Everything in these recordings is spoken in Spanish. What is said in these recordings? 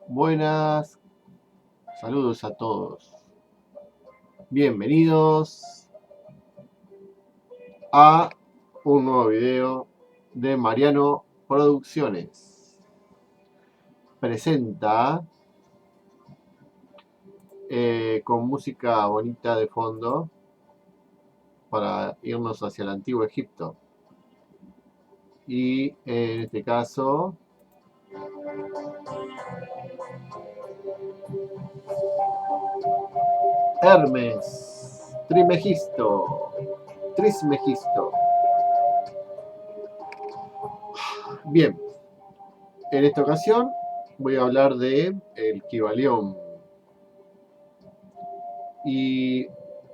Buenas, saludos a todos. Bienvenidos a un nuevo video de Mariano Producciones. Presenta con música bonita de fondo para irnos hacia el antiguo Egipto. Y en este caso Hermes Trismegisto. Bien, en esta ocasión voy a hablar de el Kybalión. Y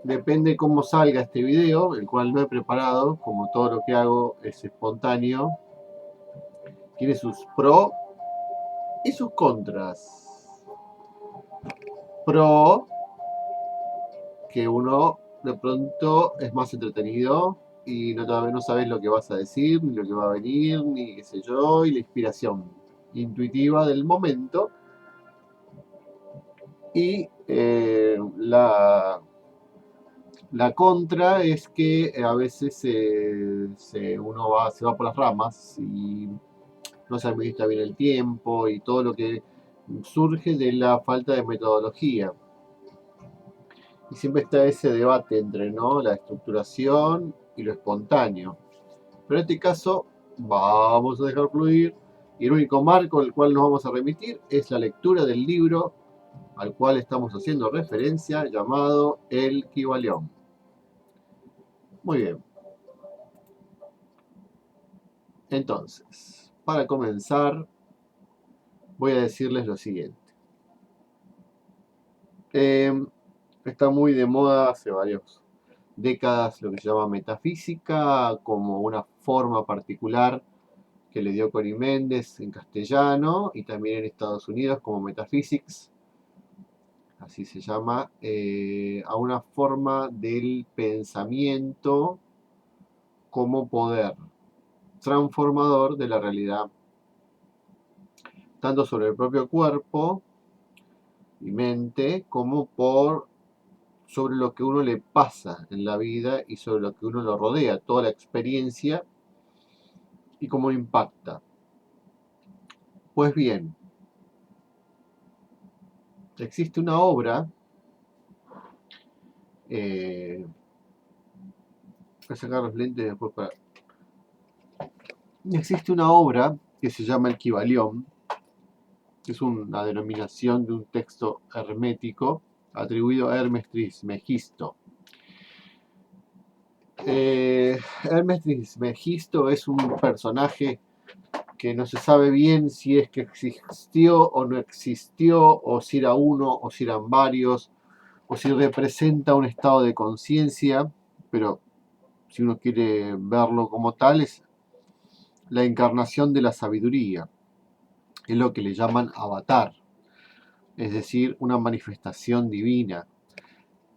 depende cómo salga este video, el cual no he preparado, como todo lo que hago es espontáneo, tiene sus pros y sus contras. Pro, que uno de pronto es más entretenido y no sabes lo que vas a decir, ni lo que va a venir, ni qué sé yo, y la inspiración intuitiva del momento. Y la contra es que a veces uno se va por las ramas y no se administra bien el tiempo y todo lo que surge de la falta de metodología. Y siempre está ese debate entre, ¿no?, la estructuración y lo espontáneo. Pero en este caso vamos a dejar fluir y el único marco al cual nos vamos a remitir es la lectura del libro al cual estamos haciendo referencia, llamado El Kybalión. Muy bien. Entonces, para comenzar, voy a decirles lo siguiente. Está muy de moda hace varias décadas lo que se llama metafísica, como una forma particular que le dio Connie Méndez en castellano y también en Estados Unidos como metaphysics, así se llama, a una forma del pensamiento como poder transformador de la realidad, tanto sobre el propio cuerpo y mente como sobre lo que uno le pasa en la vida y sobre lo que uno lo rodea, toda la experiencia y cómo impacta. Pues bien, existe una obra, voy a sacar los lentes después para... Existe una obra que se llama el Kybalión, que es una denominación de un texto hermético atribuido a Hermes Trismegisto. Hermes Trismegisto es un personaje que no se sabe bien si es que existió o no existió, o si era uno o si eran varios, o si representa un estado de conciencia, pero si uno quiere verlo como tal, es la encarnación de la sabiduría, es lo que le llaman avatar, es decir, una manifestación divina,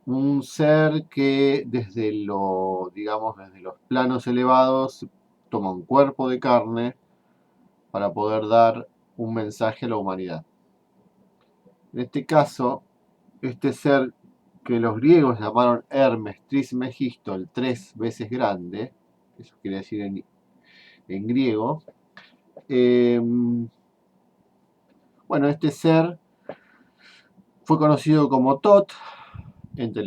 un ser que desde desde los planos elevados toma un cuerpo de carne para poder dar un mensaje a la humanidad. En este caso, este ser que los griegos llamaron Hermes Trismegisto, el 3 veces grande, eso quiere decir en griego, bueno, este ser fue conocido como Tot entre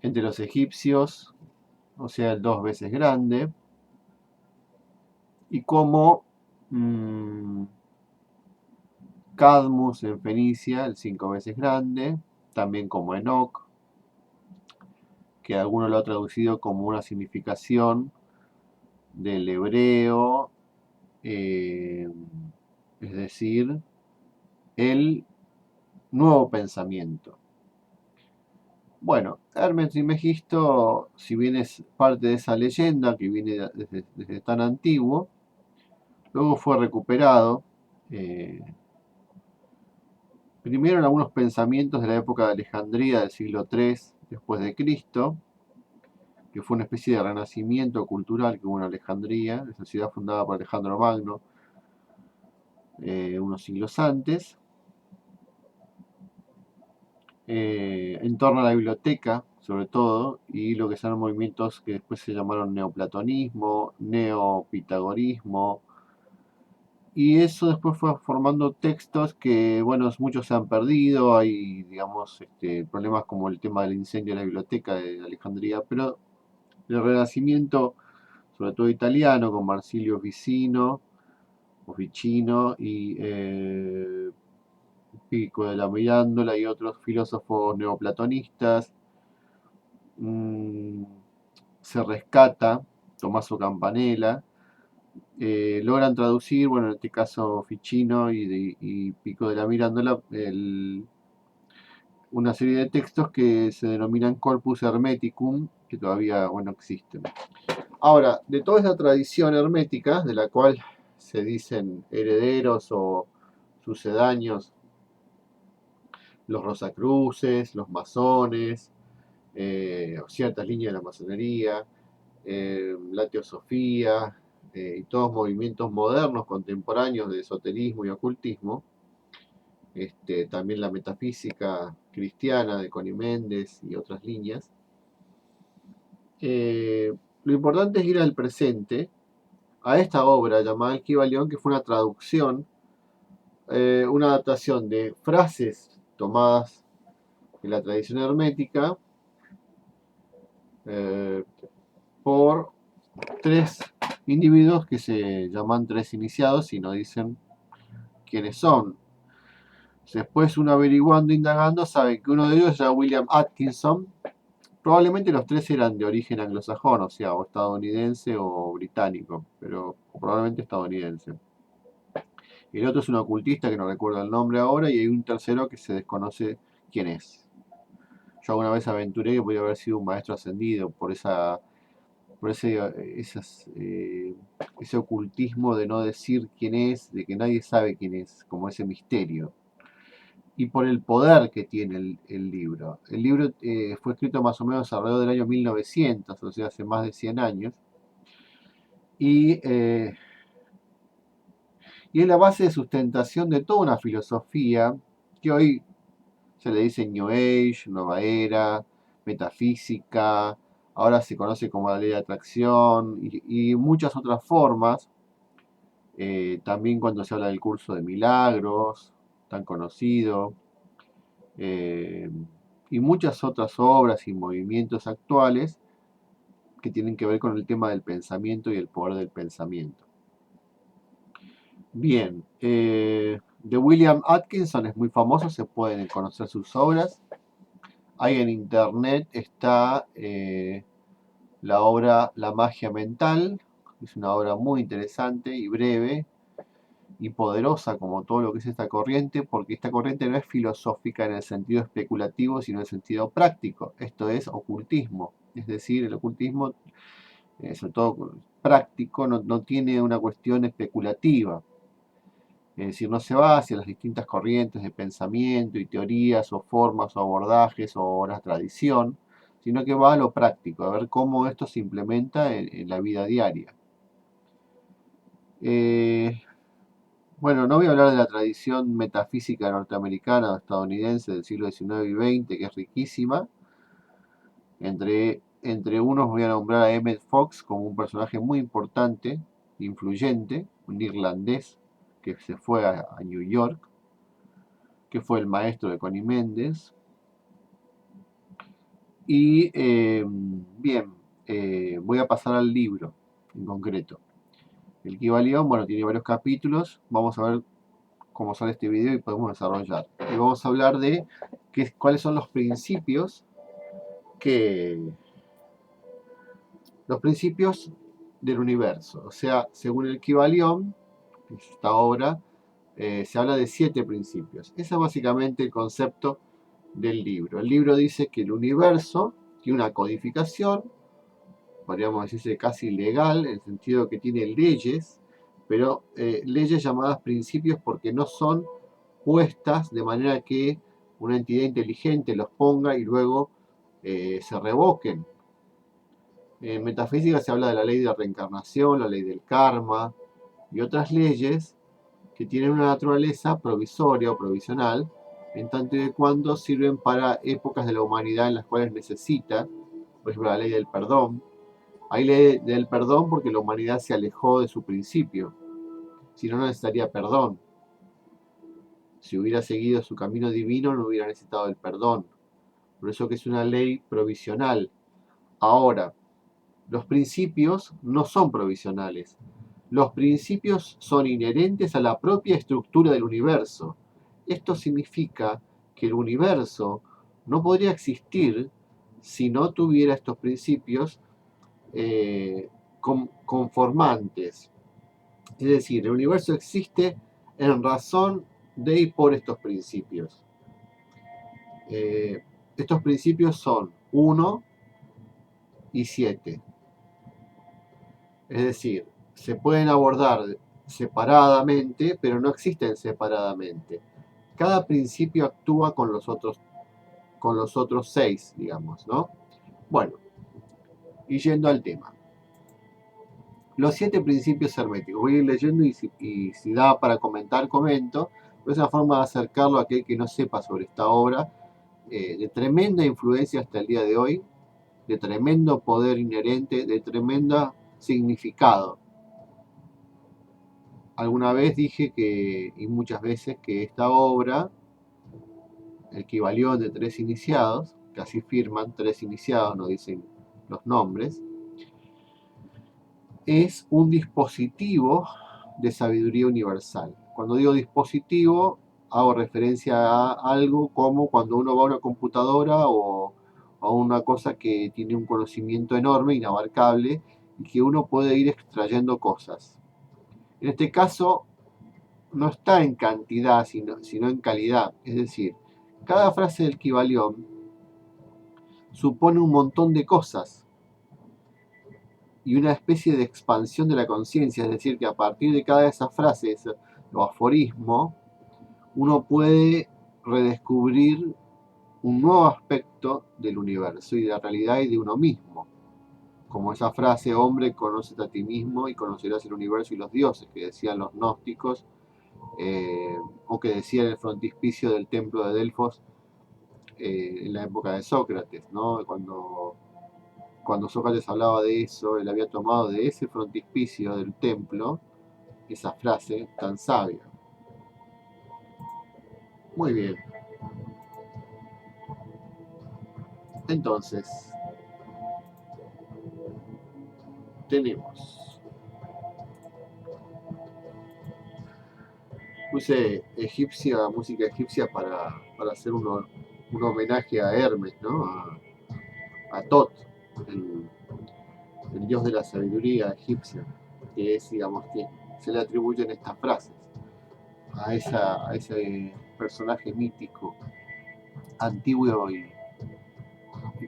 entre los egipcios, o sea, el 2 veces grande, y como Cadmus en Fenicia, el 5 veces grande, también como Enoch, que alguno lo ha traducido como una significación del hebreo, es decir, el nuevo pensamiento. Bueno, Hermes Trismegisto, si bien es parte de esa leyenda que viene desde tan antiguo, luego fue recuperado, primero en algunos pensamientos de la época de Alejandría del siglo III después de Cristo, que fue una especie de renacimiento cultural que hubo en Alejandría, esa ciudad fundada por Alejandro Magno, unos siglos antes, en torno a la biblioteca, sobre todo, y lo que son movimientos que después se llamaron neoplatonismo, neopitagorismo, y eso después fue formando textos que, bueno, muchos se han perdido, hay, digamos, problemas como el tema del incendio de la biblioteca de Alejandría, pero el Renacimiento, sobre todo italiano, con Marsilio Ficino, o Ficino, y Pico de la Mirándola y otros filósofos neoplatonistas, mm, se rescata Tommaso Campanella, logran traducir, bueno, en este caso Ficino y Pico de la Mirándola, una serie de textos que se denominan Corpus Hermeticum, que todavía, bueno, existen. Ahora, de toda esa tradición hermética, de la cual se dicen herederos o sucedáneos los Rosacruces, los masones, ciertas líneas de la masonería, la teosofía, y todos movimientos modernos, contemporáneos de esoterismo y ocultismo, también la metafísica cristiana de Connie Méndez y otras líneas. Lo importante es ir al presente, a esta obra llamada El Kybalión, que fue una traducción, una adaptación de frases tomadas de la tradición hermética eh, por tres individuos que se llaman tres iniciados y no dicen quiénes son. Después uno averiguando, indagando, sabe que uno de ellos era William Atkinson. Probablemente los tres eran de origen anglosajón, o sea, o estadounidense o británico, pero probablemente estadounidense. El otro es un ocultista que no recuerdo el nombre ahora, y hay un tercero que se desconoce quién es. Yo alguna vez aventuré que podía haber sido un maestro ascendido por ese ocultismo de no decir quién es, de que nadie sabe quién es, como ese misterio. Y por el poder que tiene el libro. El libro fue escrito más o menos alrededor del año 1900, o sea, hace más de 100 años. Y es la base de sustentación de toda una filosofía que hoy se le dice New Age, Nueva Era, Metafísica, ahora se conoce como la ley de atracción y muchas otras formas. También cuando se habla del curso de milagros, tan conocido, eh, y muchas otras obras y movimientos actuales que tienen que ver con el tema del pensamiento y el poder del pensamiento. Bien, de William Atkinson es muy famoso, se pueden conocer sus obras. Ahí en internet está la obra La magia mental, es una obra muy interesante y breve y poderosa como todo lo que es esta corriente, porque esta corriente no es filosófica en el sentido especulativo, sino en el sentido práctico. Esto es ocultismo, es decir, el ocultismo, sobre todo práctico, no tiene una cuestión especulativa. Es decir, no se va hacia las distintas corrientes de pensamiento y teorías o formas o abordajes o la tradición, sino que va a lo práctico, a ver cómo esto se implementa en la vida diaria. Bueno, no voy a hablar de la tradición metafísica norteamericana o estadounidense del siglo XIX y XX, que es riquísima. Entre unos voy a nombrar a Emmett Fox como un personaje muy importante, influyente, un irlandés que se fue a New York, que fue el maestro de Connie Méndez. Y bien, voy a pasar al libro en concreto. El Kybalión, bueno, tiene varios capítulos. Vamos a ver cómo sale este video y podemos desarrollar. Y vamos a hablar de cuáles son los principios del universo. O sea, según el Kybalión, que es esta obra, se habla de 7 principios. Ese es básicamente el concepto del libro. El libro dice que el universo tiene una codificación, podríamos decirse casi legal, en el sentido que tiene leyes, pero leyes llamadas principios porque no son puestas de manera que una entidad inteligente los ponga y luego se revoquen. En metafísica se habla de la ley de la reencarnación, la ley del karma y otras leyes que tienen una naturaleza provisoria o provisional, en tanto y cuando sirven para épocas de la humanidad en las cuales necesita, por ejemplo, la ley del perdón. Hay ley del perdón porque la humanidad se alejó de su principio, si no, no necesitaría perdón. Si hubiera seguido su camino divino, no hubiera necesitado el perdón. Por eso que es una ley provisional. Ahora, los principios no son provisionales. Los principios son inherentes a la propia estructura del universo. Esto significa que el universo no podría existir si no tuviera estos principios conformantes. Es decir, el universo existe en razón de y por estos principios. Estos principios son 1 y 7. Es decir, se pueden abordar separadamente, pero no existen separadamente. Cada principio actúa con los otros 6, digamos, ¿no? Bueno, y yendo al tema. Los 7 principios herméticos. Voy a ir leyendo y si da para comentar, comento. Pero es una forma de acercarlo a aquel que no sepa sobre esta obra, de tremenda influencia hasta el día de hoy, de tremendo poder inherente, de tremendo significado. Alguna vez dije y muchas veces, que esta obra, el Kybalión de 3 iniciados, que así firman 3 iniciados, no dicen los nombres, es un dispositivo de sabiduría universal. Cuando digo dispositivo, hago referencia a algo como cuando uno va a una computadora o a una cosa que tiene un conocimiento enorme, inabarcable, y que uno puede ir extrayendo cosas. En este caso, no está en cantidad, sino en calidad. Es decir, cada frase del Kybalión supone un montón de cosas y una especie de expansión de la conciencia, es decir, que a partir de cada de esas frases o aforismo, uno puede redescubrir un nuevo aspecto del universo y de la realidad y de uno mismo. Como esa frase, hombre, conócete a ti mismo y conocerás el universo y los dioses, que decían los gnósticos, o que decía en el frontispicio del templo de Delfos en la época de Sócrates, ¿no? Cuando Sócrates hablaba de eso, él había tomado de ese frontispicio del templo esa frase tan sabia. Muy bien. Entonces, tenemos. Puse música egipcia para hacer un homenaje a Hermes, ¿no? A Tot, el dios de la sabiduría egipcia, que es, digamos, que se le atribuyen estas frases a ese personaje mítico, antiguo y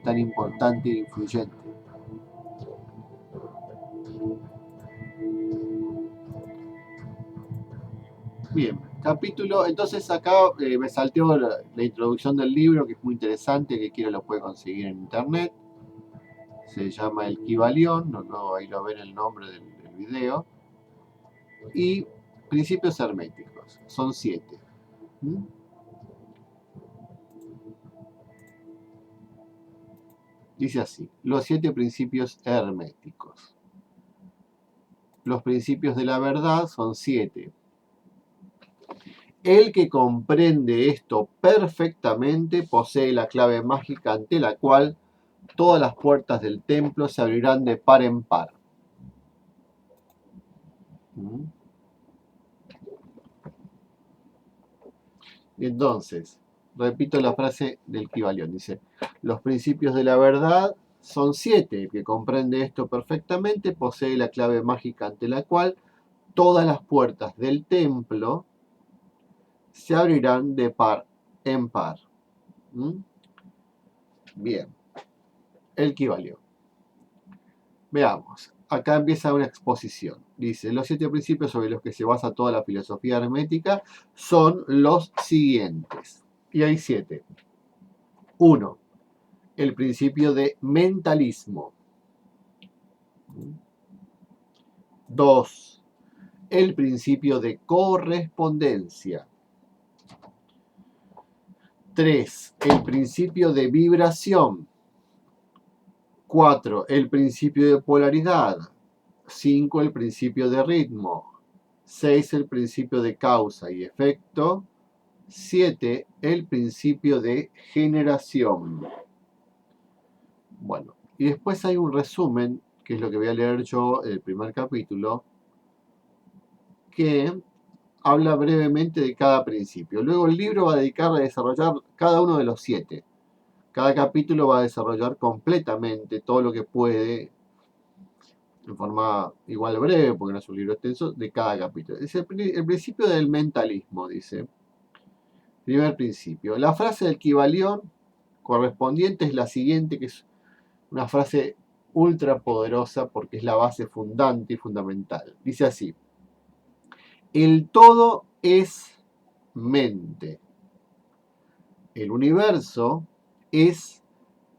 tan importante e influyente. Bien, capítulo, entonces acá me salteó la introducción del libro, que es muy interesante, que quiera lo puede conseguir en internet. Se llama El Kybalión, ahí lo ven el nombre del video. Y principios herméticos, son 7. Dice así, los 7 principios herméticos. Los principios de la verdad son 7. El que comprende esto perfectamente posee la clave mágica ante la cual todas las puertas del templo se abrirán de par en par. Y entonces, repito la frase del Kybalión, dice, los principios de la verdad son 7, el que comprende esto perfectamente posee la clave mágica ante la cual todas las puertas del templo se abrirán de par en par. Bien, el Kybalión. Veamos, acá empieza una exposición. Dice, los 7 principios sobre los que se basa toda la filosofía hermética son los siguientes. Y hay 7. 1. el principio de mentalismo. 2. El principio de correspondencia. 3. El principio de vibración. 4. El principio de polaridad. 5. El principio de ritmo. 6. El principio de causa y efecto. 7. El principio de generación. Bueno, y después hay un resumen, que es lo que voy a leer yo, el primer capítulo, que habla brevemente de cada principio. Luego el libro va a dedicar a desarrollar cada uno de los 7. Cada capítulo va a desarrollar completamente todo lo que puede, en forma igual breve, porque no es un libro extenso, de cada capítulo. Es el principio del mentalismo, dice. Primer principio. La frase del Kybalión correspondiente es la siguiente, que es una frase ultra poderosa porque es la base fundante y fundamental. Dice así: el todo es mente. El universo es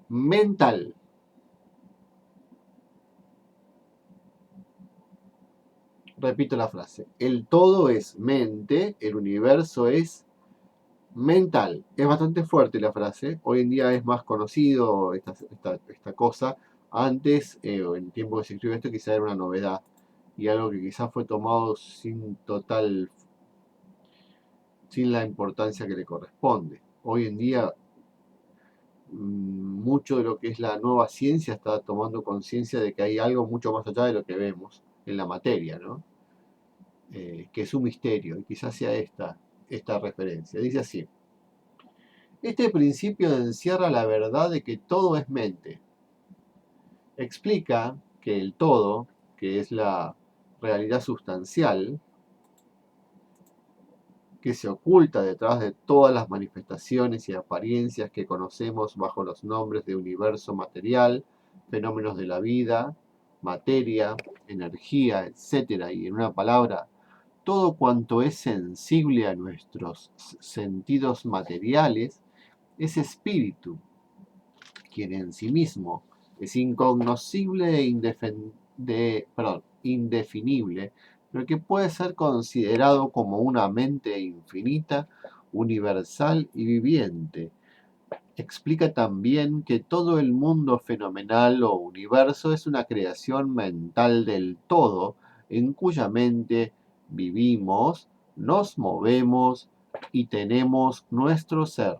mental. Repito la frase. El todo es mente, el universo es mental. Es bastante fuerte la frase. Hoy en día es más conocido esta cosa. Antes, en el tiempo que se escribió esto, quizá era una novedad. Y algo que quizás fue tomado sin la importancia que le corresponde. Hoy en día, mucho de lo que es la nueva ciencia está tomando conciencia de que hay algo mucho más allá de lo que vemos en la materia, ¿no? Que es un misterio, y quizás sea esta referencia. Dice así: este principio encierra la verdad de que todo es mente. Explica que el todo, que es la realidad sustancial, que se oculta detrás de todas las manifestaciones y apariencias que conocemos bajo los nombres de universo material, fenómenos de la vida, materia, energía, etc. Y en una palabra, todo cuanto es sensible a nuestros sentidos materiales es espíritu, quien en sí mismo es incognoscible e indefinible, pero que puede ser considerado como una mente infinita, universal y viviente. Explica también que todo el mundo fenomenal o universo es una creación mental del todo, en cuya mente vivimos, nos movemos y tenemos nuestro ser.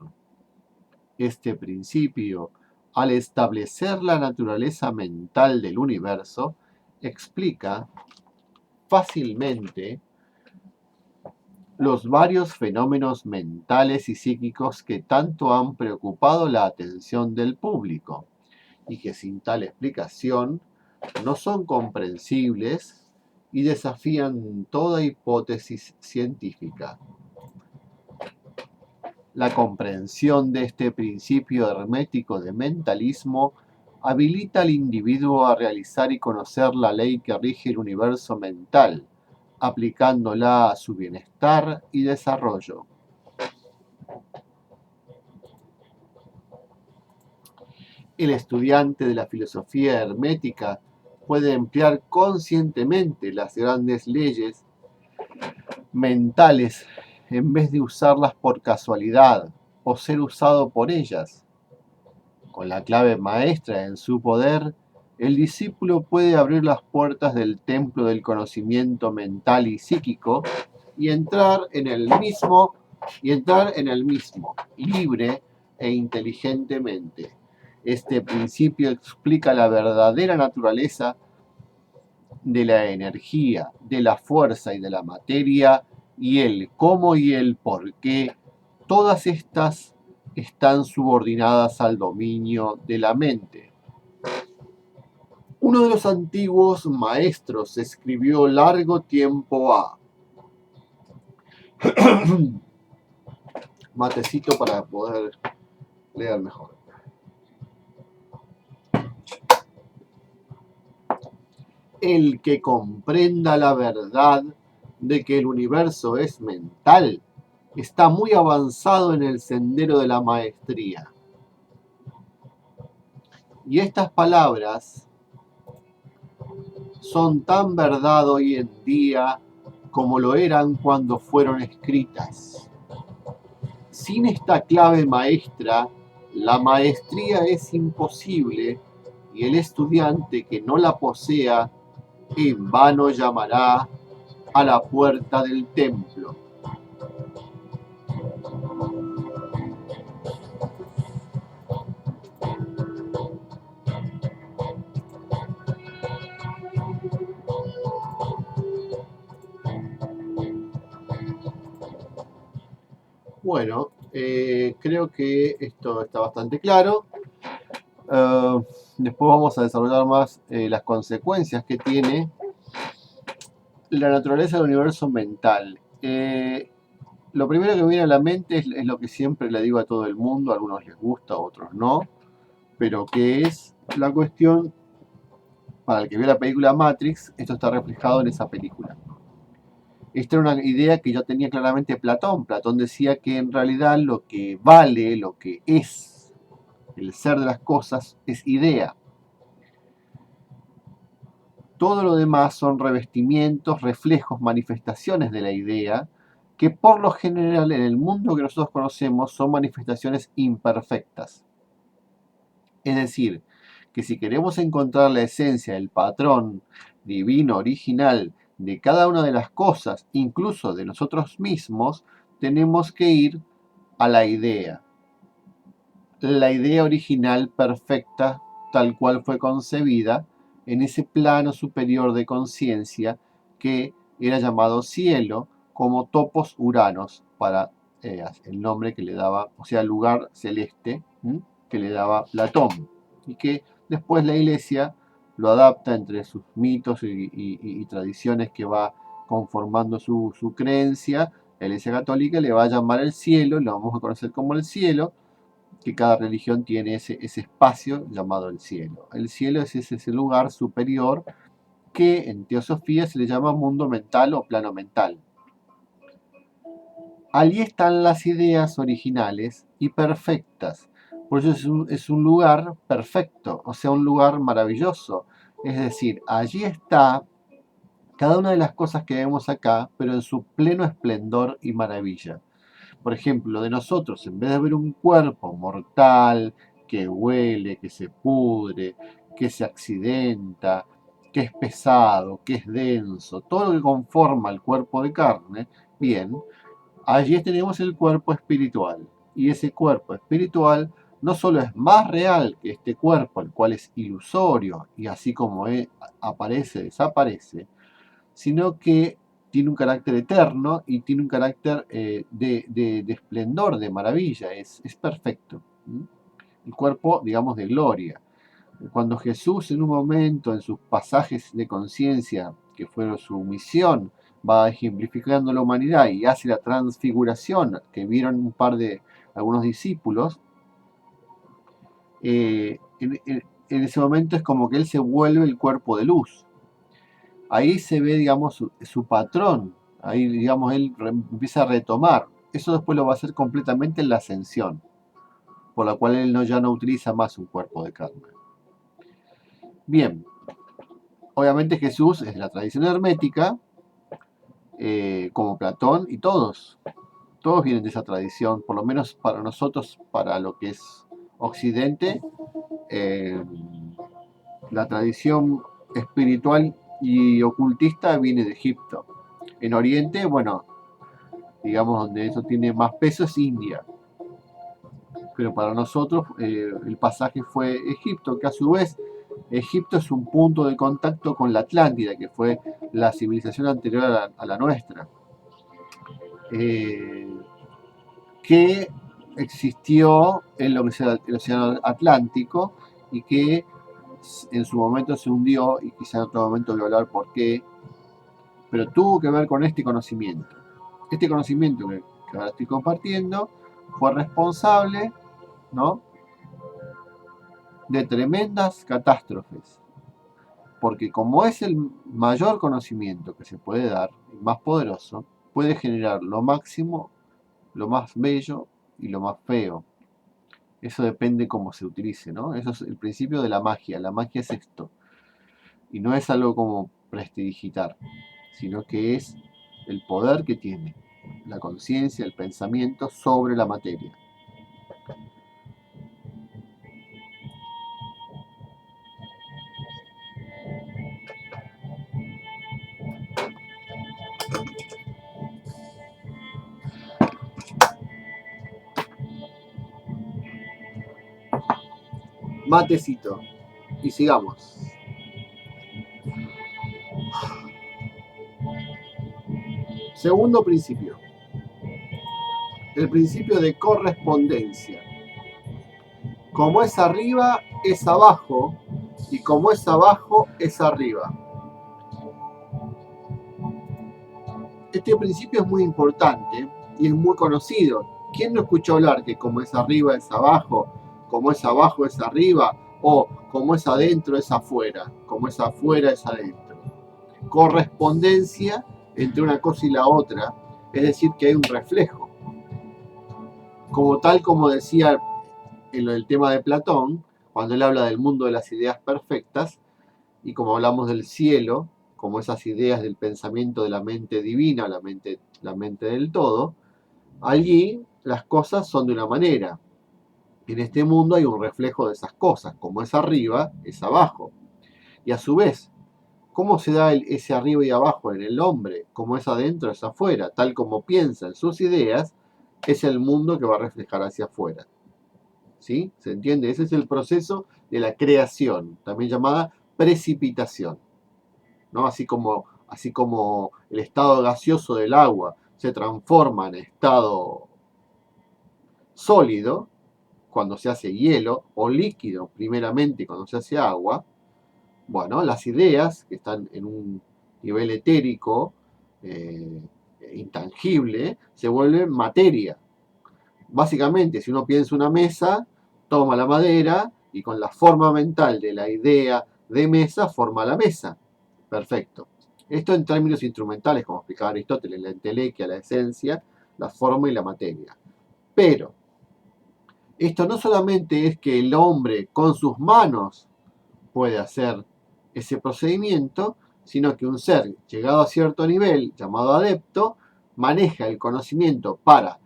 Este principio, al establecer la naturaleza mental del universo, explica fácilmente los varios fenómenos mentales y psíquicos que tanto han preocupado la atención del público y que sin tal explicación no son comprensibles y desafían toda hipótesis científica. La comprensión de este principio hermético de mentalismo habilita al individuo a realizar y conocer la ley que rige el universo mental, aplicándola a su bienestar y desarrollo. El estudiante de la filosofía hermética puede emplear conscientemente las grandes leyes mentales en vez de usarlas por casualidad o ser usado por ellas. Con la clave maestra en su poder, el discípulo puede abrir las puertas del templo del conocimiento mental y psíquico y entrar en el mismo, libre e inteligentemente. Este principio explica la verdadera naturaleza de la energía, de la fuerza y de la materia, y el cómo y el por qué todas estas están subordinadas al dominio de la mente. Uno de los antiguos maestros escribió largo tiempo a matecito para poder leer mejor. El que comprenda la verdad de que el universo es mental está muy avanzado en el sendero de la maestría. Y estas palabras son tan verdad hoy en día como lo eran cuando fueron escritas. Sin esta clave maestra, la maestría es imposible y el estudiante que no la posea en vano llamará a la puerta del templo. Bueno, creo que esto está bastante claro. Después vamos a desarrollar más las consecuencias que tiene la naturaleza del universo mental. Lo primero que me viene a la mente es lo que siempre le digo a todo el mundo, a algunos les gusta, a otros no, pero que es la cuestión, para el que vio la película Matrix, esto está reflejado en esa película. Esta era una idea que ya tenía claramente Platón. Platón decía que en realidad lo que vale, lo que es el ser de las cosas, es idea. Todo lo demás son revestimientos, reflejos, manifestaciones de la idea, que por lo general en el mundo que nosotros conocemos son manifestaciones imperfectas. Es decir, que si queremos encontrar la esencia, el patrón divino, original de cada una de las cosas, incluso de nosotros mismos, tenemos que ir a la idea original perfecta, tal cual fue concebida, en ese plano superior de conciencia que era llamado cielo, como topos uranos, para el nombre que le daba, o sea, el lugar celeste que le daba Platón, y que después la Iglesia lo adapta entre sus mitos y tradiciones que va conformando su creencia. La Iglesia Católica le va a llamar el cielo, lo vamos a conocer como el cielo, que cada religión tiene ese espacio llamado el cielo. El cielo es ese lugar superior que en teosofía se le llama mundo mental o plano mental. Allí están las ideas originales y perfectas. Por eso es un lugar perfecto, o sea, un lugar maravilloso. Es decir, allí está cada una de las cosas que vemos acá, pero en su pleno esplendor y maravilla. Por ejemplo, de nosotros, en vez de ver un cuerpo mortal, que huele, que se pudre, que se accidenta, que es pesado, que es denso, todo lo que conforma el cuerpo de carne, bien, allí tenemos el cuerpo espiritual. Y ese cuerpo espiritual no solo es más real que este cuerpo, el cual es ilusorio y así como aparece, desaparece, sino que tiene un carácter eterno y tiene un carácter de esplendor, de maravilla, es perfecto. El cuerpo, digamos, de gloria. Cuando Jesús en un momento, en sus pasajes de conciencia, que fueron su misión, va ejemplificando la humanidad y hace la transfiguración que vieron algunos discípulos, en ese momento es como que él se vuelve el cuerpo de luz. Ahí se ve, digamos, su patrón. Ahí, digamos, él empieza a retomar. Eso después lo va a hacer completamente en la ascensión, por la cual él ya no utiliza más un cuerpo de carne. Bien, obviamente Jesús es la tradición hermética, como Platón y todos vienen de esa tradición, por lo menos para nosotros, para lo que es Occidente, eh, la tradición espiritual y ocultista viene de Egipto. En Oriente, bueno, digamos donde eso tiene más peso es India. Pero para nosotros el pasaje fue Egipto, que a su vez Egipto es un punto de contacto con la Atlántida, que fue la civilización anterior a la nuestra, que existió en lo que es el océano Atlántico y que en su momento se hundió, y quizá en otro momento voy a hablar por qué, pero tuvo que ver con este conocimiento. Este conocimiento que ahora estoy compartiendo fue responsable, ¿no?, de tremendas catástrofes, porque como es el mayor conocimiento que se puede dar, el más poderoso, puede generar lo máximo, lo más bello y lo más feo. Eso depende cómo se utilice, ¿no? Eso es el principio de la magia. La magia es esto. Y no es algo como prestidigitar, sino que es el poder que tiene la conciencia, el pensamiento sobre la materia. Matecito. Y sigamos. Segundo principio. El principio de correspondencia. Como es arriba, es abajo. Y como es abajo, es arriba. Este principio es muy importante y es muy conocido. ¿Quién no escuchó hablar que como es arriba es abajo, como es abajo es arriba, o como es adentro es afuera, como es afuera es adentro? Correspondencia entre una cosa y la otra, es decir, que hay un reflejo. Como tal, como decía en el tema de Platón, cuando él habla del mundo de las ideas perfectas, y como hablamos del cielo, como esas ideas del pensamiento de la mente divina, la mente del todo, allí las cosas son de una manera. En este mundo hay un reflejo de esas cosas, como es arriba, es abajo. Y a su vez, ¿cómo se da ese arriba y abajo en el hombre? Como es adentro, es afuera. Tal como piensa en sus ideas, es el mundo que va a reflejar hacia afuera. ¿Sí? ¿Se entiende? Ese es el proceso de la creación, también llamada precipitación. ¿No? Así como el estado gaseoso del agua se transforma en estado sólido cuando se hace hielo, o líquido primeramente cuando se hace agua, bueno, las ideas que están en un nivel etérico, eh, intangible, se vuelven materia. Básicamente, si uno piensa una mesa, toma la madera y con la forma mental de la idea de mesa forma la mesa. Perfecto. Esto en términos instrumentales, como explicaba Aristóteles, la entelequia, la esencia, la forma y la materia. Pero esto no solamente es que el hombre con sus manos puede hacer ese procedimiento, sino que un ser llegado a cierto nivel, llamado adepto, maneja el conocimiento para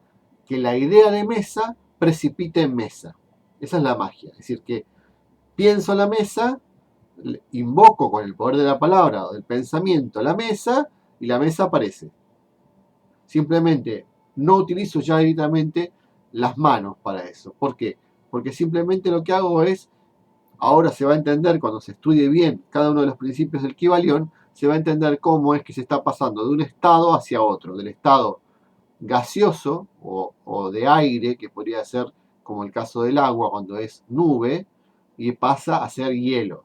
que la idea de mesa precipite en mesa. Esa es la magia. Es decir, que pienso la mesa, invoco con el poder de la palabra o del pensamiento la mesa y la mesa aparece. Simplemente no utilizo ya directamente las manos para eso. ¿Por qué? Porque simplemente lo que hago es, ahora se va a entender cuando se estudie bien cada uno de los principios del Kybalión, se va a entender cómo es que se está pasando de un estado hacia otro, del estado gaseoso o de aire, que podría ser como el caso del agua cuando es nube, y pasa a ser hielo.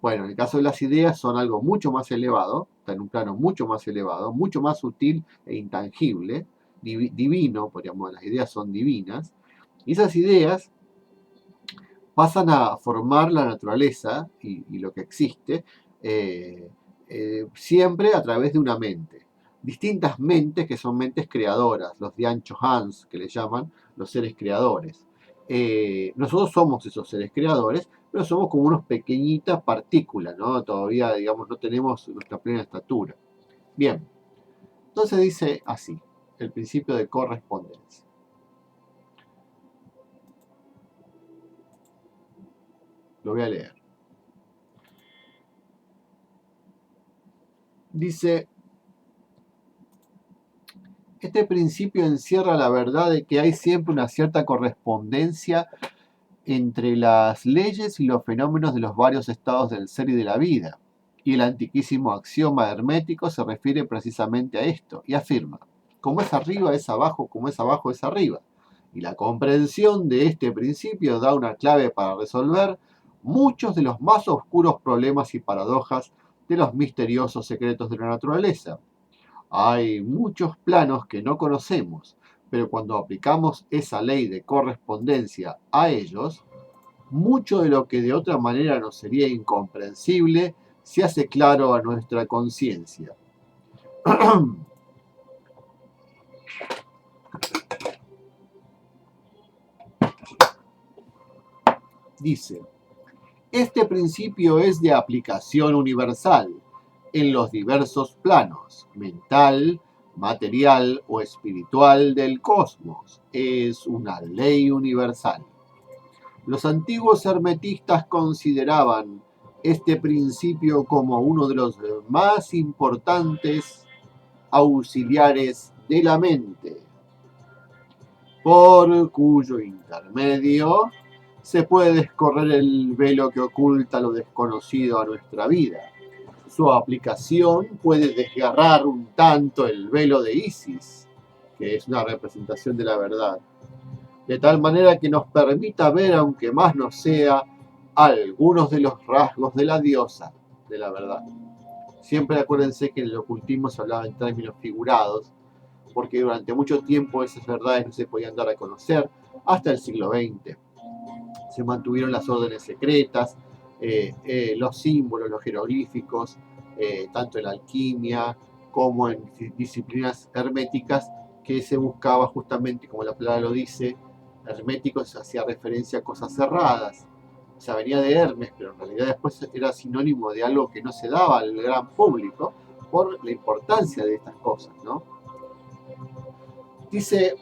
Bueno, en el caso de las ideas son algo mucho más elevado, está en un plano mucho más elevado, mucho más sutil e intangible, divino, podríamos, las ideas son divinas, y esas ideas pasan a formar la naturaleza y lo que existe, siempre a través de una mente. Distintas mentes que son mentes creadoras, los Diancho Hans, que le llaman los seres creadores. Nosotros somos esos seres creadores, pero somos como unos pequeñitas partículas, ¿no? Todavía, digamos, no tenemos nuestra plena estatura. Bien, entonces dice así, el principio de correspondencia. Lo voy a leer. Dice, este principio encierra la verdad de que hay siempre una cierta correspondencia entre las leyes y los fenómenos de los varios estados del ser y de la vida. Y el antiquísimo axioma hermético se refiere precisamente a esto y afirma, como es arriba es abajo, como es abajo es arriba. Y la comprensión de este principio da una clave para resolver muchos de los más oscuros problemas y paradojas de los misteriosos secretos de la naturaleza. Hay muchos planos que no conocemos, pero cuando aplicamos esa ley de correspondencia a ellos, mucho de lo que de otra manera nos sería incomprensible se hace claro a nuestra conciencia. Dice, este principio es de aplicación universal en los diversos planos, mental, material o espiritual del cosmos. Es una ley universal. Los antiguos hermetistas consideraban este principio como uno de los más importantes auxiliares de la mente, por cuyo intermedio se puede descorrer el velo que oculta lo desconocido a nuestra vida. Su aplicación puede desgarrar un tanto el velo de Isis, que es una representación de la verdad, de tal manera que nos permita ver, aunque más no sea, algunos de los rasgos de la diosa de la verdad. Siempre acuérdense que en el ocultismo se hablaba en términos figurados, porque durante mucho tiempo esas verdades no se podían dar a conocer hasta el siglo XX. Se mantuvieron las órdenes secretas, los símbolos, los jeroglíficos, tanto en la alquimia como en disciplinas herméticas, que se buscaba justamente, como la palabra lo dice, herméticos hacía referencia a cosas cerradas. O sea, venía de Hermes, pero en realidad después era sinónimo de algo que no se daba al gran público por la importancia de estas cosas, ¿no? Dice,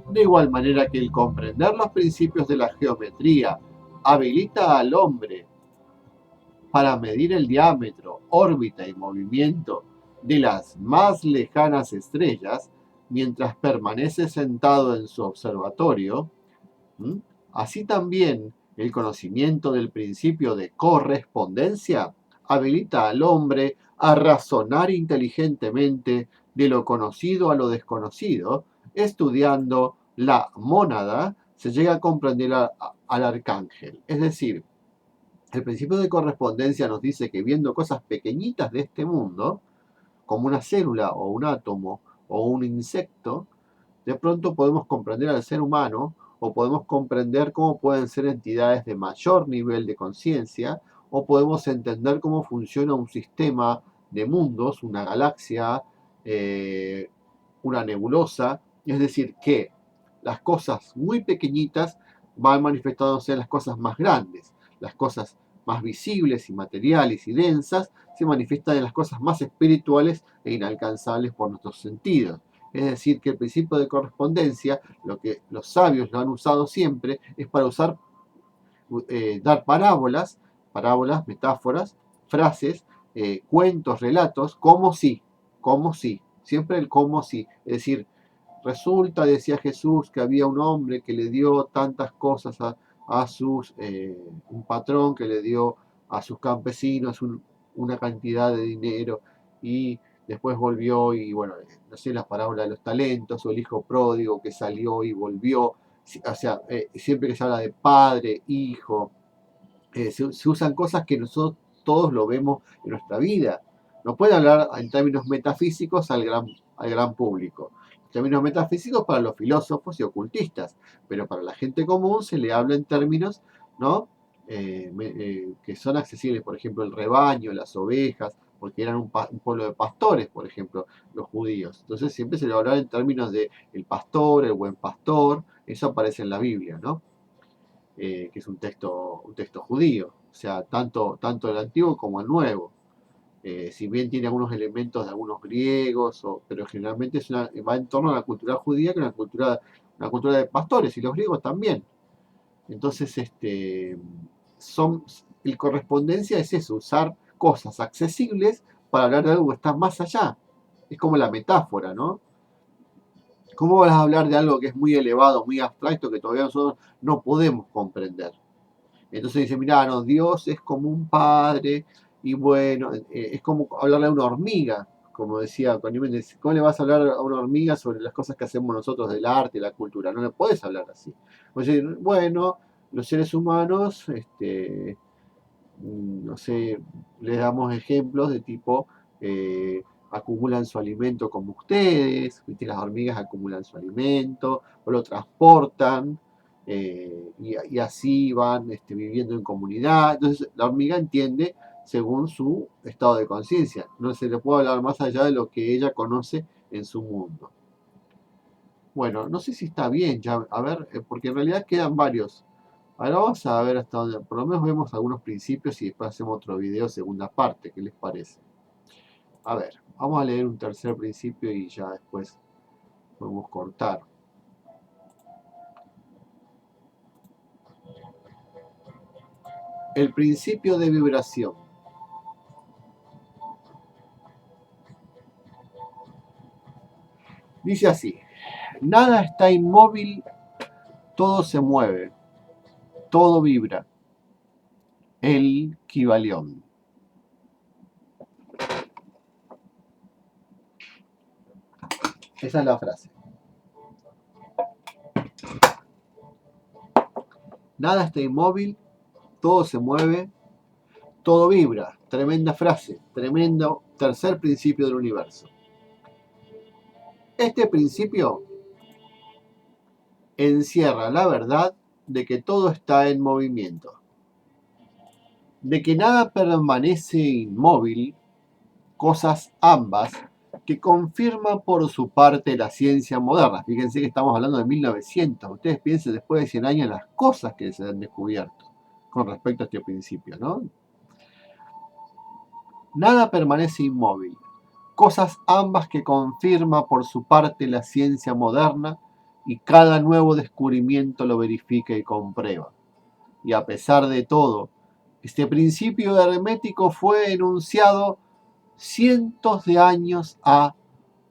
de igual manera que el comprender los principios de la geometría habilita al hombre para medir el diámetro, órbita y movimiento de las más lejanas estrellas mientras permanece sentado en su observatorio, así también el conocimiento del principio de correspondencia habilita al hombre a razonar inteligentemente de lo conocido a lo desconocido. Estudiando la mónada se llega a comprender al arcángel. Es decir, el principio de correspondencia nos dice que viendo cosas pequeñitas de este mundo, como una célula o un átomo o un insecto, de pronto podemos comprender al ser humano o podemos comprender cómo pueden ser entidades de mayor nivel de conciencia o podemos entender cómo funciona un sistema de mundos, una galaxia, una nebulosa. Es decir, que las cosas muy pequeñitas van manifestándose en las cosas más grandes, las cosas más visibles y materiales y densas se manifiestan en las cosas más espirituales e inalcanzables por nuestros sentidos. Es decir, que el principio de correspondencia, lo que los sabios lo han usado siempre, es para dar parábolas, metáforas, frases, cuentos, relatos, como si, siempre el como si. Es decir, resulta, decía Jesús, que había un hombre que le dio tantas cosas a un patrón que le dio a sus campesinos una cantidad de dinero y después volvió y bueno, no sé, las parábolas de los talentos o el hijo pródigo que salió y volvió. O sea, siempre que se habla de padre, hijo, se usan cosas que nosotros todos lo vemos en nuestra vida. No puede hablar en términos metafísicos al gran público. Términos metafísicos para los filósofos y ocultistas, pero para la gente común se le habla en términos, ¿no? Que son accesibles, por ejemplo, el rebaño, las ovejas, porque eran un pueblo de pastores, por ejemplo, los judíos. Entonces siempre se le habla en términos de el pastor, el buen pastor, eso aparece en la Biblia, ¿no? Que es un texto judío, o sea, tanto el antiguo como el nuevo. Si bien tiene algunos elementos de algunos griegos, pero generalmente va en torno a la cultura judía, que es una cultura de pastores, y los griegos también. Entonces, el correspondencia es eso, usar cosas accesibles para hablar de algo que está más allá. Es como la metáfora, ¿no? ¿Cómo vas a hablar de algo que es muy elevado, muy abstracto, que todavía nosotros no podemos comprender? Entonces dice, mirá, no, Dios es como un padre, y bueno, es como hablarle a una hormiga, como decía Coniméndez. ¿Cómo le vas a hablar a una hormiga sobre las cosas que hacemos nosotros del arte, la cultura? No le puedes hablar así. Bueno, los seres humanos, no sé, les damos ejemplos de tipo, acumulan su alimento como ustedes, ¿viste? Las hormigas acumulan su alimento, o lo transportan, y así van viviendo en comunidad. Entonces la hormiga entiende según su estado de conciencia, no se le puede hablar más allá de lo que ella conoce en su mundo. Bueno, no sé si está bien ya, a ver, porque en realidad quedan varios. Ahora vamos a ver hasta dónde, por lo menos vemos algunos principios y después hacemos otro video, segunda parte, ¿qué les parece? A ver, vamos a leer un tercer principio y ya después podemos cortar. El principio de vibración. Dice así, nada está inmóvil, todo se mueve, todo vibra. El Kybalión. Esa es la frase. Nada está inmóvil, todo se mueve, todo vibra. Tremenda frase, tremendo tercer principio del universo. Este principio encierra la verdad de que todo está en movimiento, de que nada permanece inmóvil, cosas ambas que confirma por su parte la ciencia moderna. Fíjense que estamos hablando de 1900. Ustedes piensen después de 100 años las cosas que se han descubierto con respecto a este principio, ¿no? Nada permanece inmóvil. Cosas ambas que confirma por su parte la ciencia moderna y cada nuevo descubrimiento lo verifica y comprueba. Y a pesar de todo, este principio hermético fue enunciado cientos de años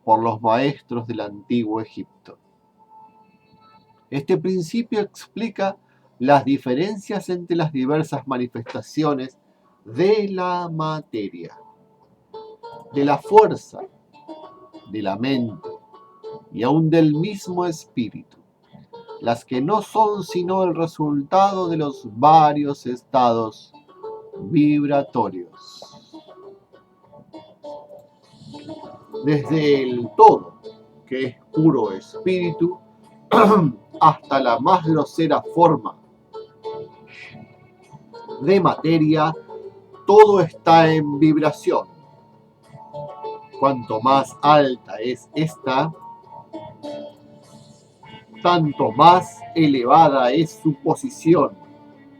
por los maestros del antiguo Egipto. Este principio explica las diferencias entre las diversas manifestaciones de la materia, de la fuerza, de la mente y aún del mismo espíritu, las que no son sino el resultado de los varios estados vibratorios. Desde el todo, que es puro espíritu, hasta la más grosera forma de materia, todo está en vibración. Cuanto más alta es esta, tanto más elevada es su posición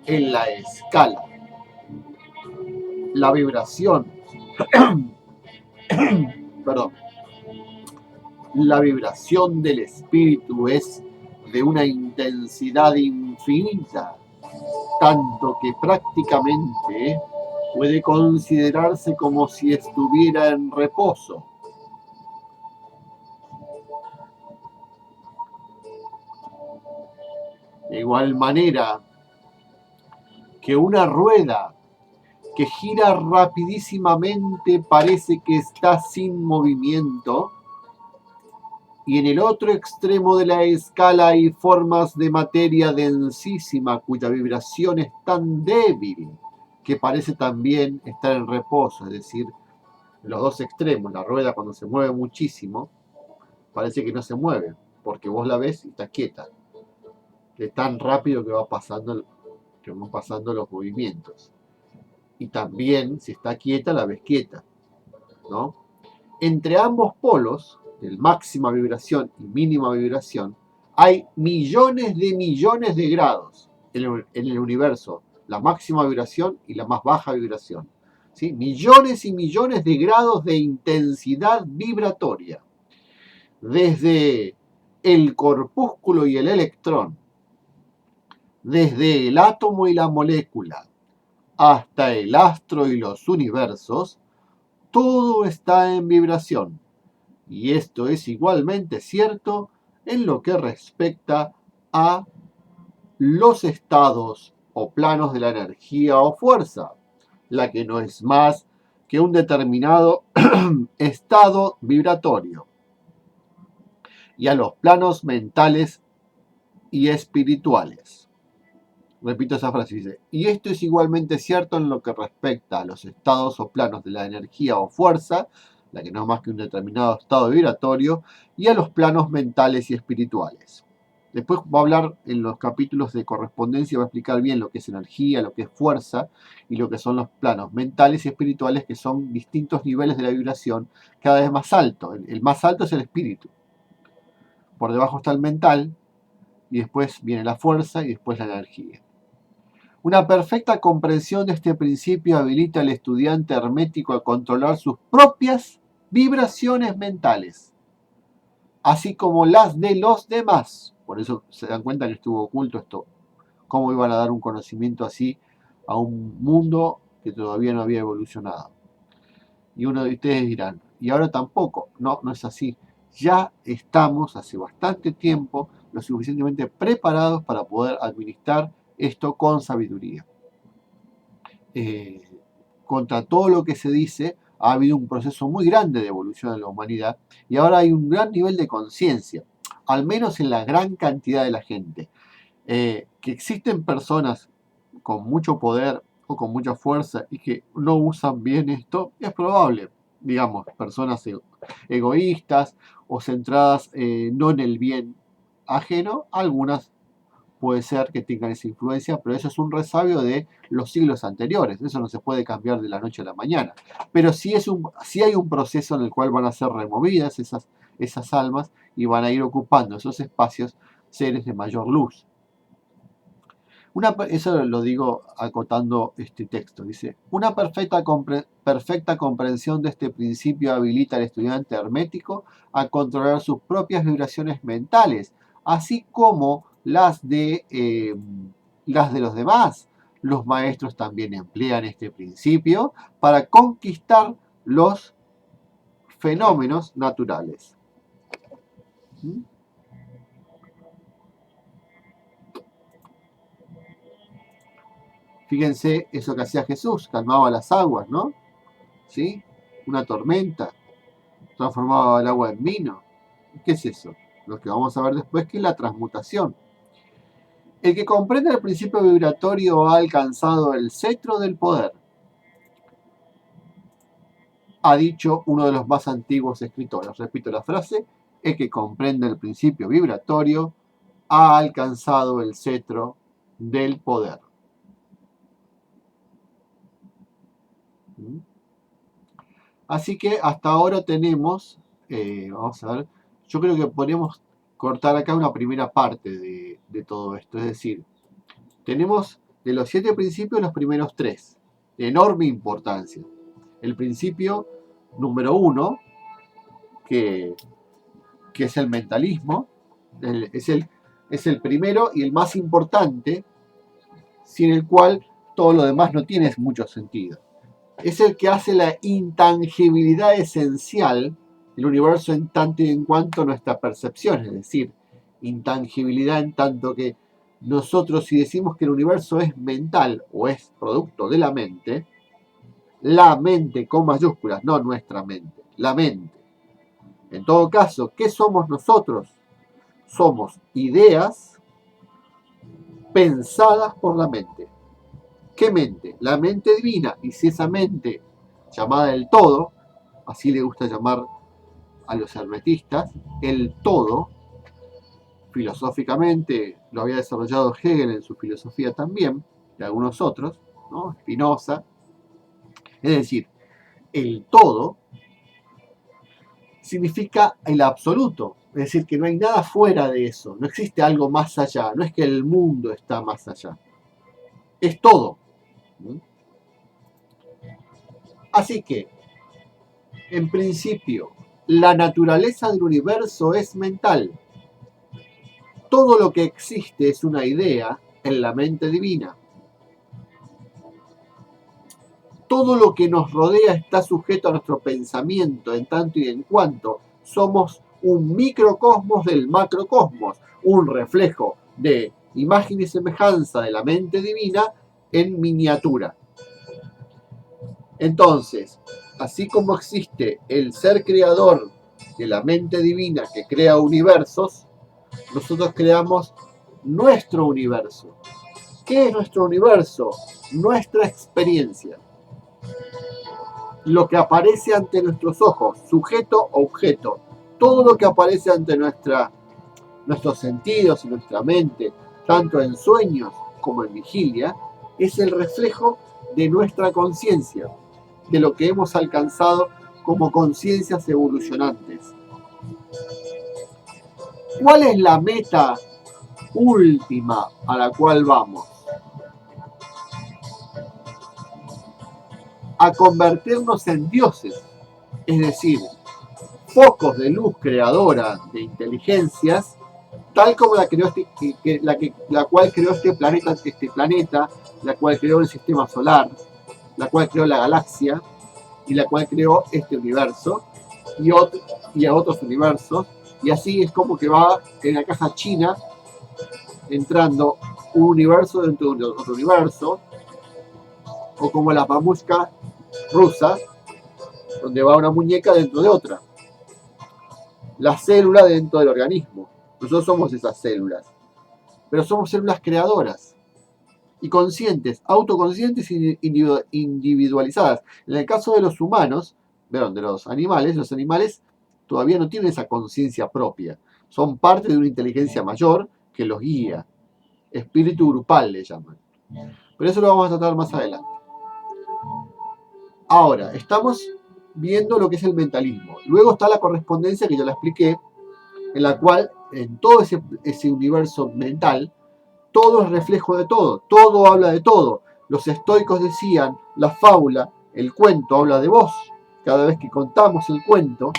en la escala. La vibración, perdón, la vibración del espíritu es de una intensidad infinita, tanto que prácticamente puede considerarse como si estuviera en reposo. De igual manera que una rueda que gira rapidísimamente parece que está sin movimiento, y en el otro extremo de la escala hay formas de materia densísima cuya vibración es tan débil que parece también estar en reposo, es decir, los dos extremos, la rueda cuando se mueve muchísimo, parece que no se mueve, porque vos la ves y está quieta, es tan rápido que van pasando los movimientos. Y también, si está quieta, la ves quieta, ¿no? Entre ambos polos, de máxima vibración y mínima vibración, hay millones de grados en el universo, la máxima vibración y la más baja vibración. ¿Sí? Millones y millones de grados de intensidad vibratoria. Desde el corpúsculo y el electrón, desde el átomo y la molécula, hasta el astro y los universos, todo está en vibración. Y esto es igualmente cierto en lo que respecta a los estados o planos de la energía o fuerza, la que no es más que un determinado estado vibratorio, y a los planos mentales y espirituales. Repito esa frase, dice, y esto es igualmente cierto en lo que respecta a los estados o planos de la energía o fuerza, la que no es más que un determinado estado vibratorio, y a los planos mentales y espirituales. Después va a hablar en los capítulos de correspondencia, va a explicar bien lo que es energía, lo que es fuerza y lo que son los planos mentales y espirituales, que son distintos niveles de la vibración cada vez más alto. El más alto es el espíritu. por debajo está el mental, y después viene la fuerza y después la energía. Una perfecta comprensión de este principio habilita al estudiante hermético a controlar sus propias vibraciones mentales, así como las de los demás. Por eso se dan cuenta que estuvo oculto esto. ¿Cómo iban a dar un conocimiento así a un mundo que todavía no había evolucionado? Y uno de ustedes dirán, y ahora tampoco. No, no es así. Ya estamos hace bastante tiempo lo suficientemente preparados para poder administrar esto con sabiduría. Contra todo lo que se dice, ha habido un proceso muy grande de evolución en la humanidad y ahora hay un gran nivel de conciencia, al menos en la gran cantidad de la gente. Que existen personas con mucho poder o con mucha fuerza y que no usan bien esto, es probable. Digamos, personas egoístas o centradas no en el bien ajeno, algunas puede ser que tengan esa influencia, pero eso es un resabio de los siglos anteriores, eso no se puede cambiar de la noche a la mañana. Pero sí hay un proceso en el cual van a ser removidas esas almas y van a ir ocupando esos espacios seres de mayor luz. Eso lo digo acotando este texto. Dice, una perfecta comprensión de este principio habilita al estudiante hermético a controlar sus propias vibraciones mentales, así como las de los demás. Los maestros también emplean este principio para conquistar los fenómenos naturales. ¿Mm? Fíjense eso que hacía Jesús, calmaba las aguas, ¿no? ¿Sí? Una tormenta, transformaba el agua en vino. ¿Qué es eso? Lo que vamos a ver después, que es la transmutación. El que comprende el principio vibratorio ha alcanzado el cetro del poder, ha dicho uno de los más antiguos escritores. Repito la frase, el que comprende el principio vibratorio ha alcanzado el cetro del poder. Así que hasta ahora tenemos, vamos a ver, yo creo que podríamos cortar acá una primera parte de todo esto. Es decir, tenemos de los 7 principios los primeros 3, de enorme importancia. El principio número 1, que es el mentalismo, es el primero y el más importante, sin el cual todo lo demás no tiene mucho sentido. Es el que hace la intangibilidad esencial del universo en tanto y en cuanto nuestra percepción, es decir, intangibilidad en tanto que nosotros, si decimos que el universo es mental o es producto de la mente con mayúsculas, no nuestra mente, la mente. En todo caso, ¿qué somos nosotros? Somos ideas pensadas por la mente. ¿Qué mente? La mente divina. Y si esa mente, llamada el todo, así le gusta llamar a los hermetistas, el todo, filosóficamente lo había desarrollado Hegel en su filosofía también, y algunos otros, ¿no? Spinoza. Es decir, el todo significa el absoluto, es decir, que no hay nada fuera de eso, no existe algo más allá, no es que el mundo está más allá, es todo. Así que, en principio, la naturaleza del universo es mental. Todo lo que existe es una idea en la mente divina. Todo lo que nos rodea está sujeto a nuestro pensamiento en tanto y en cuanto somos un microcosmos del macrocosmos, un reflejo de imagen y semejanza de la mente divina en miniatura. Entonces, así como existe el ser creador de la mente divina que crea universos, nosotros creamos nuestro universo. ¿Qué es nuestro universo? Nuestra experiencia. Lo que aparece ante nuestros ojos, sujeto, objeto. Todo lo que aparece ante nuestros sentidos y nuestra mente, tanto en sueños como en vigilia, es el reflejo de nuestra conciencia, de lo que hemos alcanzado como conciencias evolucionantes. ¿Cuál es la meta última a la cual vamos? A convertirnos en dioses, es decir, focos de luz creadora de inteligencias, tal como la creó la cual creó este planeta, la cual creó el sistema solar, la cual creó la galaxia y la cual creó este universo y a otros universos, y así es como que va en la caja china entrando un universo dentro de otro universo, o como la mamushka rusa, donde va una muñeca dentro de otra. La célula dentro del organismo. Nosotros somos esas células, pero somos células creadoras y conscientes, autoconscientes e individualizadas. En el caso de los humanos, perdón, de los animales todavía no tienen esa conciencia propia. Son parte de una inteligencia mayor que los guía. Espíritu grupal le llaman. Pero eso lo vamos a tratar más adelante. Ahora, estamos viendo lo que es el mentalismo. Luego está la correspondencia que yo la expliqué, en la cual en todo ese universo mental, todo es reflejo de todo habla de todo. Los estoicos decían, la fábula, el cuento habla de vos. Cada vez que contamos el cuento,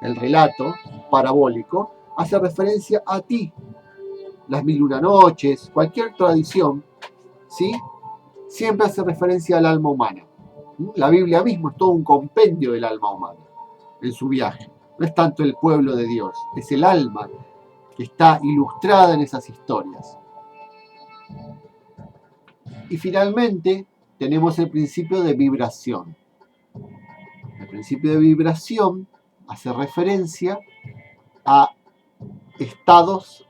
el relato parabólico, hace referencia a ti. Las mil y una noches, cualquier tradición, ¿sí? Siempre hace referencia al alma humana. La Biblia misma es todo un compendio del alma humana en su viaje. No es tanto el pueblo de Dios, es el alma que está ilustrada en esas historias. Y finalmente tenemos el principio de vibración. El principio de vibración hace referencia a estados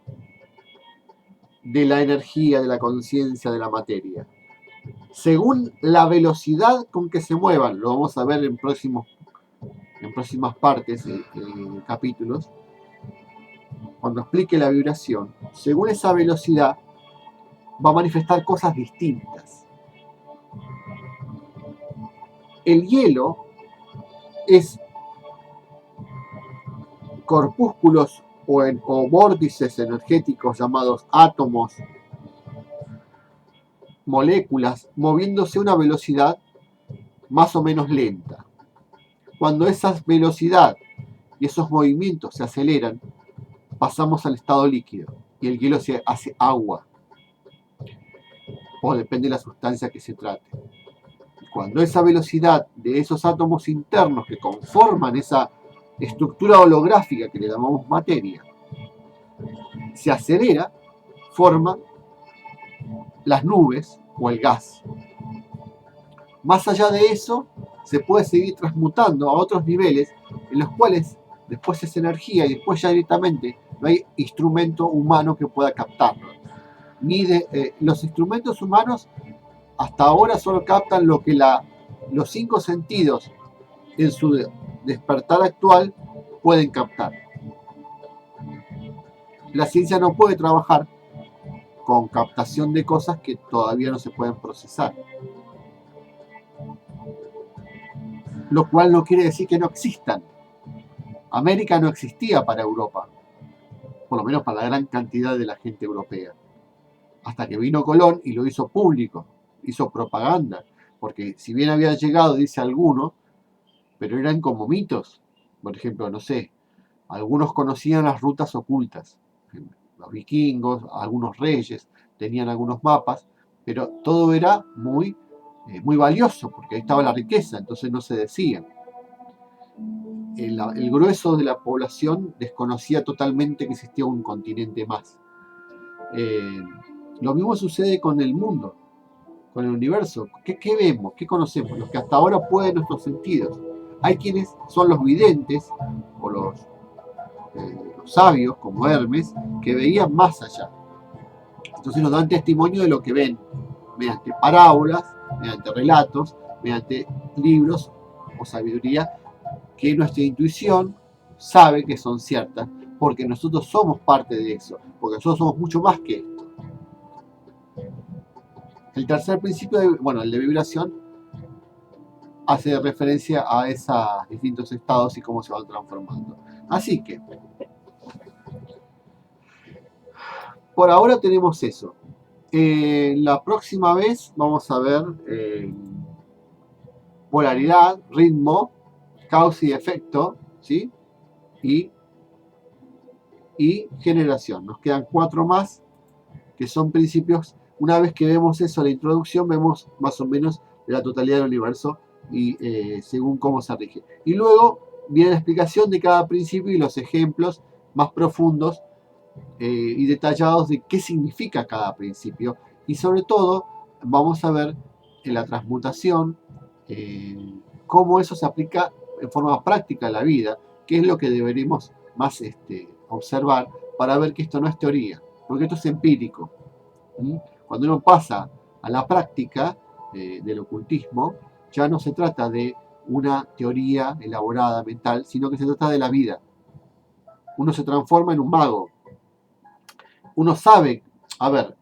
de la energía, de la conciencia, de la materia. Según la velocidad con que se muevan, lo vamos a ver en próximas partes, en capítulos, cuando explique la vibración, según esa velocidad va a manifestar cosas distintas. El hielo es corpúsculos o vórtices energéticos llamados átomos, moléculas, moviéndose a una velocidad más o menos lenta. Cuando esa velocidad y esos movimientos se aceleran, pasamos al estado líquido y el hielo se hace agua, o depende de la sustancia que se trate. Cuando esa velocidad de esos átomos internos que conforman esa estructura holográfica que le llamamos materia se acelera, forma las nubes o el gas. Más allá de eso, se puede seguir transmutando a otros niveles en los cuales después es energía y después ya directamente no hay instrumento humano que pueda captarlo. Los instrumentos humanos hasta ahora solo captan lo que los 5 sentidos en su despertar actual pueden captar. La ciencia no puede trabajar con captación de cosas que todavía no se pueden procesar. Lo cual no quiere decir que no existan. América no existía para Europa, por lo menos para la gran cantidad de la gente europea. Hasta que vino Colón y lo hizo público, hizo propaganda, porque si bien había llegado, dice alguno, pero eran como mitos. Por ejemplo, no sé, algunos conocían las rutas ocultas, los vikingos, algunos reyes tenían algunos mapas, pero todo era muy valioso, porque ahí estaba la riqueza, entonces no se decía. El grueso de la población desconocía totalmente que existía un continente más. Lo mismo sucede con el mundo, con el universo. ¿Qué vemos? ¿Qué conocemos? Los que hasta ahora pueden nuestros sentidos. Hay quienes son los videntes o los sabios, como Hermes, que veían más allá. Entonces nos dan testimonio de lo que ven, mediante parábolas, mediante relatos, mediante libros o sabiduría que nuestra intuición sabe que son ciertas, porque nosotros somos parte de eso, porque nosotros somos mucho más que esto. El tercer principio, el de vibración, hace referencia a esos distintos estados y cómo se van transformando. Así que, por ahora tenemos eso. La próxima vez vamos a ver polaridad, ritmo, causa y efecto, ¿sí? Y generación. Nos quedan 4 más, que son principios. Una vez que vemos eso, la introducción, vemos más o menos la totalidad del universo y según cómo se rige. Y luego viene la explicación de cada principio y los ejemplos más profundos y detallados de qué significa cada principio. Y sobre todo, vamos a ver en la transmutación, cómo eso se aplica en forma práctica a la vida, que es lo que deberíamos más observar para ver que esto no es teoría, porque esto es empírico. Cuando uno pasa a la práctica del ocultismo, ya no se trata de una teoría elaborada mental, sino que se trata de la vida. Uno se transforma en un mago. Uno sabe, a ver,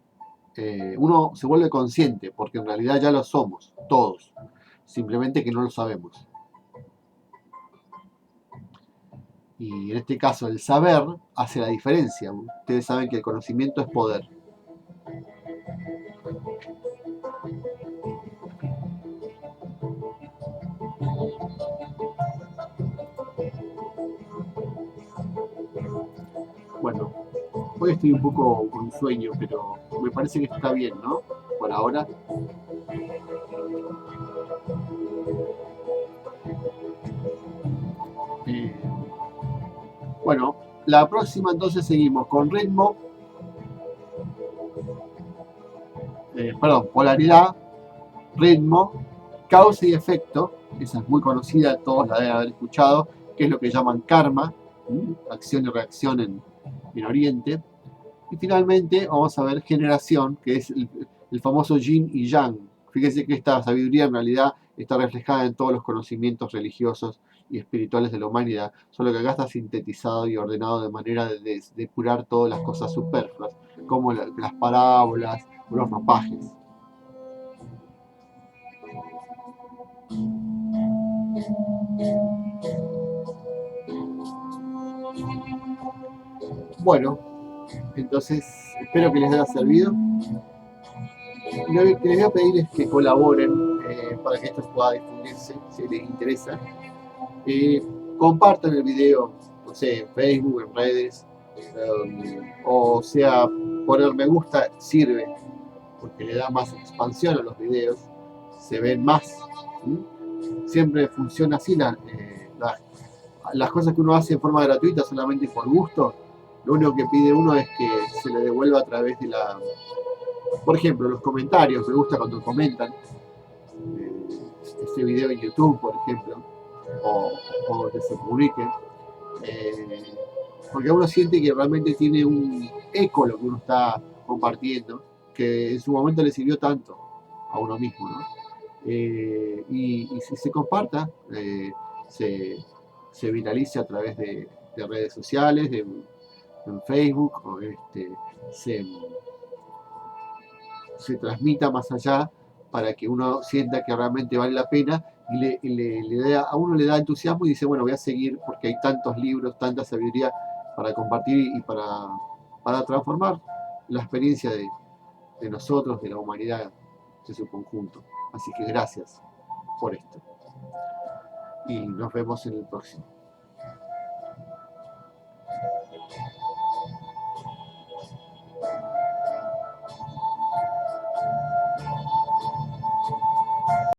uno se vuelve consciente, porque en realidad ya lo somos, todos, simplemente que no lo sabemos. Y en este caso el saber hace la diferencia. Ustedes saben que el conocimiento es poder. Bueno, hoy estoy un poco con sueño, pero me parece que está bien, ¿no? Por ahora. Eh, bueno, la próxima entonces seguimos con ritmo, polaridad, ritmo, causa y efecto. Esa es muy conocida, todos la deben haber escuchado, que es lo que llaman karma, acción y reacción en Oriente. Y finalmente vamos a ver generación, que es el famoso yin y yang. Fíjense que esta sabiduría en realidad está reflejada en todos los conocimientos religiosos y espirituales de la humanidad, solo que acá está sintetizado y ordenado de manera de depurar todas las cosas superfluas, como las parábolas o los ropajes. Bueno, entonces espero que les haya servido. Lo que les voy a pedir es que colaboren para que esto pueda difundirse, si les interesa. Compartan el video, no sé, en Facebook, en redes, o sea, poner me gusta sirve, porque le da más expansión a los videos, se ven más. Siempre funciona así las cosas que uno hace en forma gratuita solamente por gusto. Lo único que pide uno es que se le devuelva a través de por ejemplo, los comentarios. Me gusta cuando comentan este video en YouTube, por ejemplo, o que se publique, porque uno siente que realmente tiene un eco lo que uno está compartiendo, que en su momento le sirvió tanto a uno mismo, ¿no? Y si se comparta, se viralice a través de redes sociales, en Facebook, o se transmita más allá para que uno sienta que realmente vale la pena y a uno le da entusiasmo y dice, bueno, voy a seguir porque hay tantos libros, tanta sabiduría para compartir y para transformar la experiencia de nosotros, de la humanidad, de su conjunto. Así que gracias por esto. Y nos vemos en el próximo.